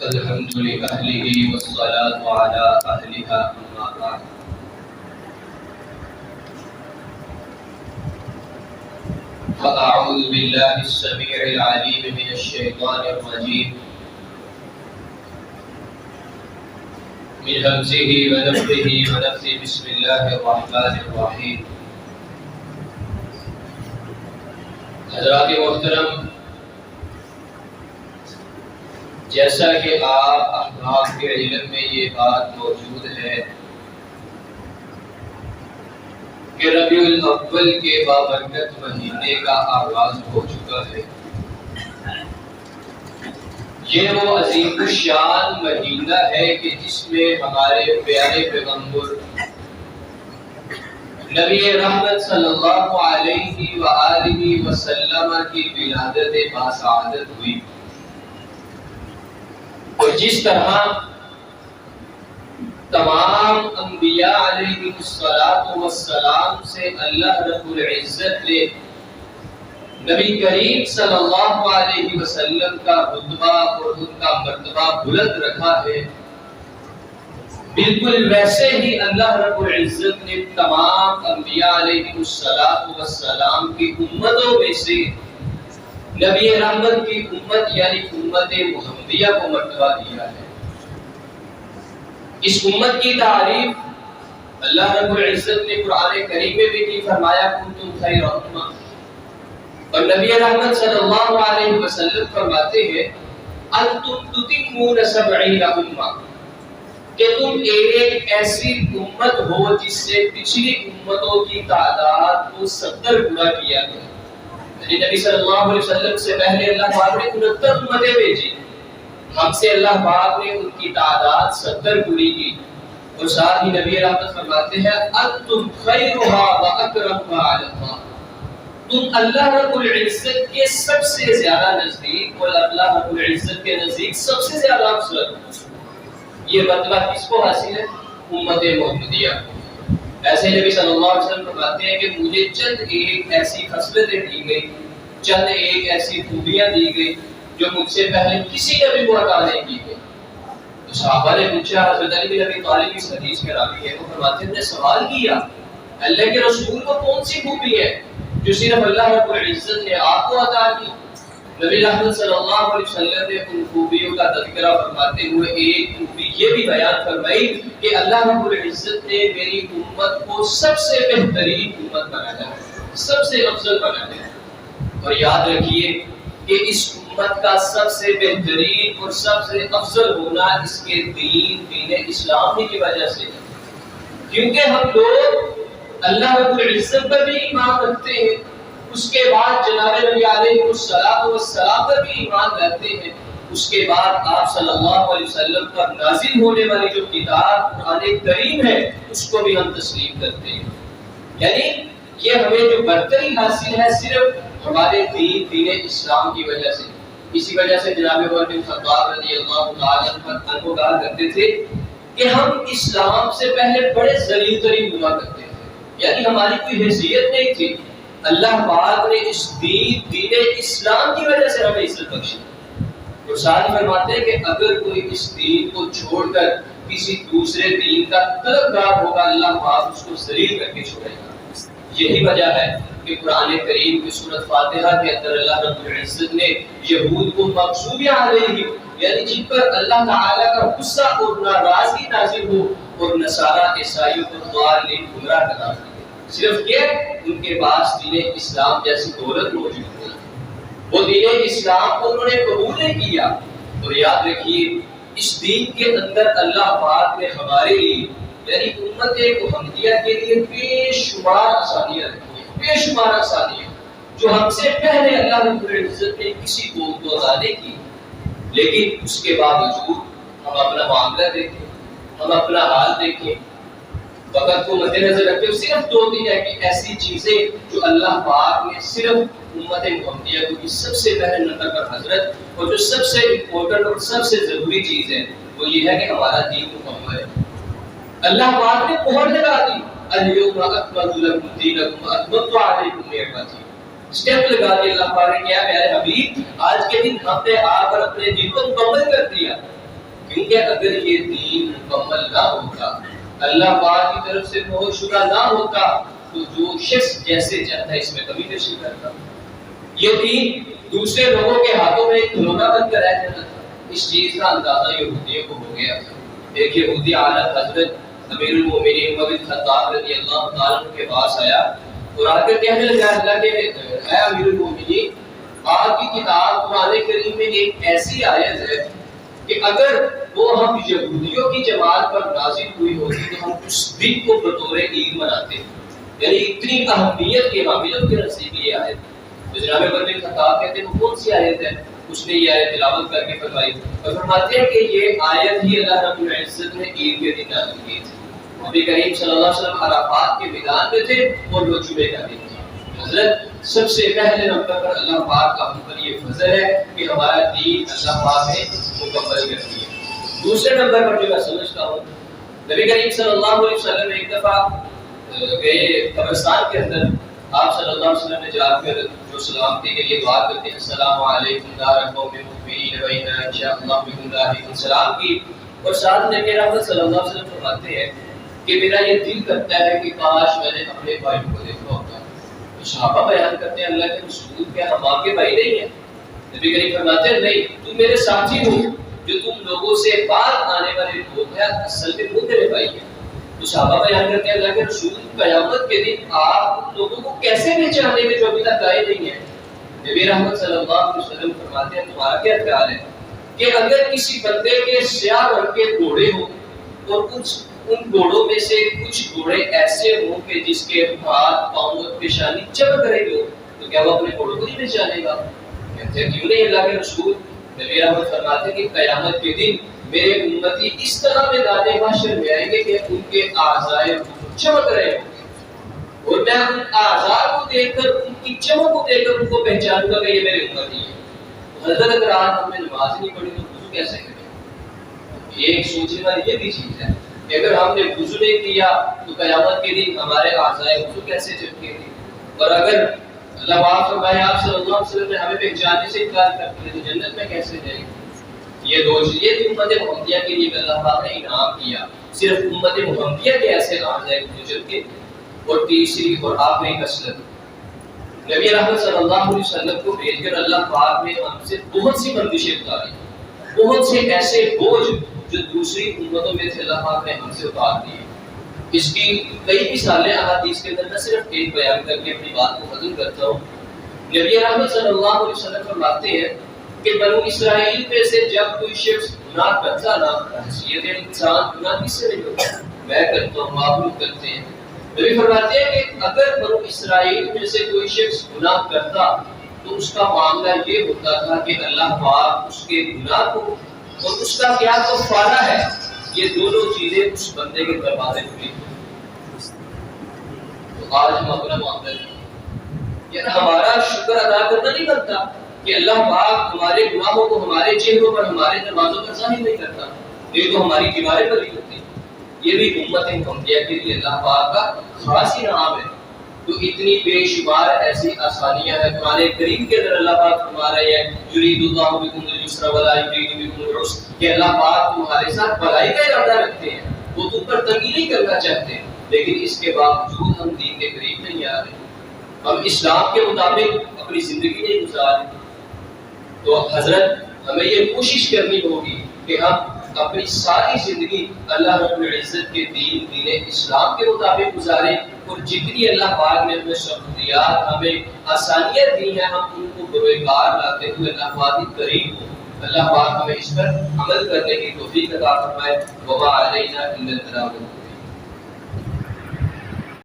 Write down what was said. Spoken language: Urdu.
الحمد لأهله والصلاة على أهلها أما بعد فأعوذ بالله السميع العليم من الشيطان الرجيم من همزه ونفخه ونفثه بسم الله الرحمن الرحيم. حضرات محترم، جیسا کہ آپ احباب کے علم میں یہ بات موجود ہے کہ ربیع الاول کے بابرکت مہینے کا آغاز ہو چکا ہے. یہ وہ عظیم الشان مہینہ ہے کہ جس میں ہمارے پیارے پیغمبر نبی رحمت صلی اللہ علیہ وآلہ وسلم کی ولادت باسعادت ہوئی. اور جس طرح تمام انبیاء علیہ السلام سے اللہ رب العزت نے نبی کریم صلی اللہ علیہ وسلم کا رتبہ اور ان کا مرتبہ بلند رکھا ہے، بالکل ویسے ہی اللہ رب العزت نے تمام انبیاء علیہ السلام کی امتوں میں سے نبی رحمت کی امت یعنی امت محمدیہ کو مرتبہ دیا ہے. اس امت کی تعریف اللہ رب العزت نے قرآن کریم میں بھی کی، فرمایا کنتم خیر امہ. اور نبی رحمت صلی اللہ علیہ وسلم فرماتے ہیں انتم تتمون 70 امہ، کہ تم ایک ایسی امت ہو جس سے پچھلی امتوں کی تعداد کو 70 گنا کیا گیا. نبی صلی اللہ علیہ وسلم سے پہلے اللہ پاک نے 69 امتیں بھیجی، ہم سے اللہ پاک نے ان کی تعداد 70 گنی کی. اور ساتھ ہی نبی رحمت فرماتے ہیں انتم خیرھا واکرمھا علی اللہ، تم اللہ رب العزت کے سب سے زیادہ نزدیک اور اللہ رب العزت کے نزدیک سب سے زیادہ افضل. یہ مرتبہ کس کو حاصل ہے؟ امت محمدیہ. ایسے نبی صلی اللہ علیہ وسلم فرماتے ہیں کہ مجھے چند ایک ایسی خصلتیں دی گئی، چند ایک ایسی خوبیاں دی گئی جو مجھ سے پہلے کسی نے بھی عطا نہیں کی گئی. تو صحابہ نے پوچھا، حضرت علی بن ابی طالب اس حدیث کے راوی ہے، وہ فرماتے ہیں نے سوال کیا اللہ کے رسول کو کون سی خوبی ہے جو صرف اللہ رب العزت نے آپ کو عطا کی؟ نبی رحمت صلی اللہ علیہ وسلم نے ان خوبیوں کا تذکرہ فرماتے ہوئے ایک خوبی یہ بھی بیان فرمائی کہ اللہ رب العزت نے میری امت کو سب سے بہترین امت بنایا ہے، سب سے افضل بنایا ہے. اور یاد رکھیے کہ اس امت کا سب سے بہترین اور سب سے افضل ہونا اس کے دین اسلام ہی کی وجہ سے ہے. کیونکہ ہم لوگ اللہ رب العزت پر بھی ایمان رکھتے ہیں، اس کے بعد جناب نبی علیہ السلام پر بھی ایمان رکھتے ہیں، اس کے بعد آپ صلی اللہ علیہ وسلم پر نازل ہونے والی جو کتاب قرآن کریم ہے اس کو بھی ہم تسلیم کرتے ہیں. یعنی یہ ہمیں جو برتری حاصل ہے صرف ہمارے دین اسلام کی وجہ سے. اسی وجہ سے جناب عمر بن خطاب رضی اللہ تعالیٰ عنہ کہا کرتے تھے کہ ہم اسلام سے پہلے بڑے ذلیل ترین ہوا کرتے تھے، یعنی ہماری کوئی حیثیت نہیں تھی. اللہ پاک نے اس دین اسلام کی وجہ سے ہمیں عزت بخشی. اور ساتھ فرماتے ہیں کہ اگر کوئی اس دین کو چھوڑ کر کسی دوسرے دین کا طلبگار ہوگا اللہ پاک اس کو ذلیل کر کے چھوڑے گا. یہی وجہ ہے کہ قرآن کریم کی سورۃ فاتحہ کے اندر اللہ رب العزت نے یہود کو مغضوب علیہم یعنی جن پر اللہ تعالیٰ کا غصہ اور ناراضگی نازل ہو، اور نصارہ عیسائیوں کو ضالین گمراہ قرار دیا. صرف کہ ان کے پاس دین اسلام جیسی دولت موجود تھی، وہ دین اسلام کو انہوں نے قبول نہیں کیا. اور یاد رکھیے اس دین کے اندر اللہ پاک نے ہمارے لیے یعنی امت محمدیہ کے لیے بے شمار آسانیاں رکھی ہیں، بے شمار آسانیاں جو ہم سے پہلے اللہ رب العزت نے کسی قوم کو عطا نہیں کی. لیکن اس کے باوجود ہم اپنا معاملہ دیکھیں، ہم اپنا حال دیکھیں، وقت کو مد نظر رکھتے ہوئے صرف 2-3 ایسی چیزیں جو اللہ پاک نے صرف امت محمدیہ کو کی سب سے پہلے نقل پر حضرت، اور جو سب سے امپورٹنٹ اور سب سے ضروری چیز ہے وہ یہ ہے کہ ہمارا دین مکمل ہے. اللہ پاک نے مہر لگا دی الیوم اکملت لکم دینکم واتممت علیکم نعمتی. اسٹیپ لگا دیا اللہ پاک نے کیا میرے حبیب آج کے دن ہم نے آ کر اپنے دین کو مکمل کر دیا. کیونکہ اگر یہ دین مکمل نہ ہوتا, اللہ پاک کی طرف سے بہت شکر نہ ہوتا, تو جو شخص جیسے چاہتا ہے اس میں کمی بیشی کرتا. یہ دین دوسرے لوگوں کے ہاتھوں میں ایک کھلونا بن کر رہ جاتا تھا. اس چیز کا اندازہ یہودیوں کو ہو گیا تھا. ایک یہودی اعلیٰ حضرت امیر المومنین عمر بن خطاب رضی اللہ تعالیٰ عنہ کے پاس آیا اور آ کر کہنے لگا اللہ کے اے امیر المومنین, آپ کی کتاب قرآن کریم میں ایک ایسی آیت ہے کہ اگر وہ ہم یہودیوں کی جماعت پر نازل ہوئی ہوتی تو ہم اس دن کو بطور عید مناتے. یعنی اتنی اہمیت کے حامل کے نصیب یہ آیت. تو جناب عمر بن خطاب کہتے ہیں وہ کون سی آیت ہے؟ اس نے یہ آیت تلاوت کر کے فرمائی اور فرماتے ہیں کہ یہ آیت ہی اللہ رب العزت نے عید کے دن نازل کی تھی. نبی کریم صلی اللہ علیہ وسلم عرفات کے میدان میں تھے اور وہ جمعے کا دن تھا. حضرت سب سے پہلے نمبر پر اللہ پاک کا ہم پر یہ فضل ہے کہ ہمارا دین اللہ پاک نے مکمل کر دیا. دوسرے نمبر پر جو میں سمجھتا ہوں, نبی کریم صلی اللہ علیہ وسلم ایک دفعہ گئے قبرستان کے اندر. آپ صلی اللہ علیہ وسلم نے جا کر جو سلامتی کے لیے دعا کرتے ہیں السلام علیکم دار قوم مؤمنین و انا انشاءاللہ بكم لاحقون سلام کی, اور ساتھ نبی رحمت صلی اللہ علیہ وسلم فرماتے ہیں کہ میرا یہ دل کرتا ہے کہ کاش میں نے اپنے بھائی کو دیکھا ہوتا. تو صحابہ بیان کرتے ہیں اللہ کے رسول کیا ہم آپ کے بھائی نہیں ہیں؟ نبی کریم فرماتے ہیں نہیں, تم میرے ساتھی ہو, جو تم لوگوں سے بعد آنے والے لوگ ہیں اصل میں وہ میرے بھائی ہیں. تو صحابہ بیان کرتے ہیں اللہ کے رسول قیامت کے دن آپ ان لوگوں کو کیسے پہچانے میں جو ابھی تک آئے نہیں ہیں؟ نبی رحمت صلی اللہ علیہ وسلم فرماتے ہیں تمہارا کیا خیال ہے کہ اگر کسی بندے کے سیاہ رنگ کے گھوڑے ہوں اور کچھ ان گھوڑوں میں سے کچھ گھوڑے ایسے ہوں کہ جس کے ہاتھ پاؤں اور پیشانی چمک رہے ہو, تو کیا وہ اپنے گھوڑوں کو نہیں پہچانے گا؟ کہتے ہیں کیوں نہیں اللہ کے رسول. نبی رحمت فرماتے ہیں کہ قیامت کے دن میرے امتی اس طرح میدان محشر میں آئیں گے کہ ان کے اعضائے چمک رہے ہوں گے اور میں ان اعضاء کو دیکھ کر ان کی چمک کو دیکھ کر ان کو پہچانوں گا کہ یہ میرے امتی ہے. حضرت اگر آج ہم نے نماز نہیں پڑھی تو وضو کیسے کریں؟ یہ ایک سوچنے والی یہ بھی چیز ہے کہ اگر ہم نے وضو نہیں کیا تو قیامت کے دن ہمارے اعضائے وضو کیسے چمکیں گے؟ اور اگر اللہ پاک فرمائے آپ صلی اللہ علیہ وسلم نے ہمیں پہچاننے سے انکار کر دیا تو جنت میں کیسے جائیں گے؟ یہ دو چیزیں امت محمدیہ کے لیے اللہ پاک نے انعام کیا. صرف امت محمدیہ کے ایسے اعضائے وجود کے. اور تیسری اور آخری خصلت, نبی رحمت صلی اللہ علیہ وسلم کو بھیج کر اللہ پاک نے ہم سے بہت سی بندشیں اتاری, بہت سے ایسے بوجھ جو دوسری امتوں میں سے اللہ پاک نے ہم سے اتار دیے. اس کی کئی مثالیں احادیث کے اندر میں صرف ایک بیان کر کے اپنی بات کو ختم کرتا ہوں. نبی رحمت صلی اللہ علیہ وسلم فرماتے ہیں کہ بنو اسرائیل میں سے جب کوئی شخص گناہ کرتا نہ, حیثیت انسان گناہ کس سے نہیں ہوتا, میں کرتا ہوں آپ لوگ کرتے ہیں. نبی فرماتے ہیں کہ اگر بنو اسرائیل میں سے کوئی شخص گناہ کرتا تو اس کا معاملہ یہ ہوتا تھا کہ اللہ پاک اس کے گناہ کو اور اس کا کیا کفارہ ہے, یہ دونوں چیزیں اس بندے کے دروازے کھلی. تو آج ہم اپنا معاملہ یعنی ہمارا شکر ادا کرنا نہیں بنتا کہ اللہ پاک ہمارے گناہوں کو ہمارے چہروں پر ہمارے دروازوں پر ظاہر نہیں کرتا, یہ تو ہماری دیواریں پر ہی ہوتی. یہ بھی امت محمدیہ کے لیے اللہ پاک کا خاص انعام ہے. تو اتنی بے شمار ایسی آسانیاں ہیں قرآن کریم کے اندر. اللہ پاک فرما رہے ہیں یرید اللہ بکم اليسر ولا یرید بکم العسر, کہ اللہ پاک تمہارے ساتھ بھلائی کا ارادہ رکھتے ہیں, وہ تم پر تنگی نہیں کرنا چاہتے, لیکن اس کے باوجود ہم دین کے قریب نہیں آ رہے, ہم اسلام کے مطابق اپنی زندگی نہیں گزار رہے. تو حضرت ہمیں یہ کوشش کرنی ہوگی کہ ہم اپنی ساری زندگی اللہ رب العزت کے دین اسلام کے مطابق گزاریں, اور جتنی اللہ پاک نے ہمیں سہولیات ہمیں آسانیاں دی ہیں ہم ان کو بروئے لاتے ہوئے اللہ پاک کے قریب ہوں. اللہ پاک ہمیں اس پر عمل کرنے کی توفیق عطا فرمائے. وما علینا الا البلاغ.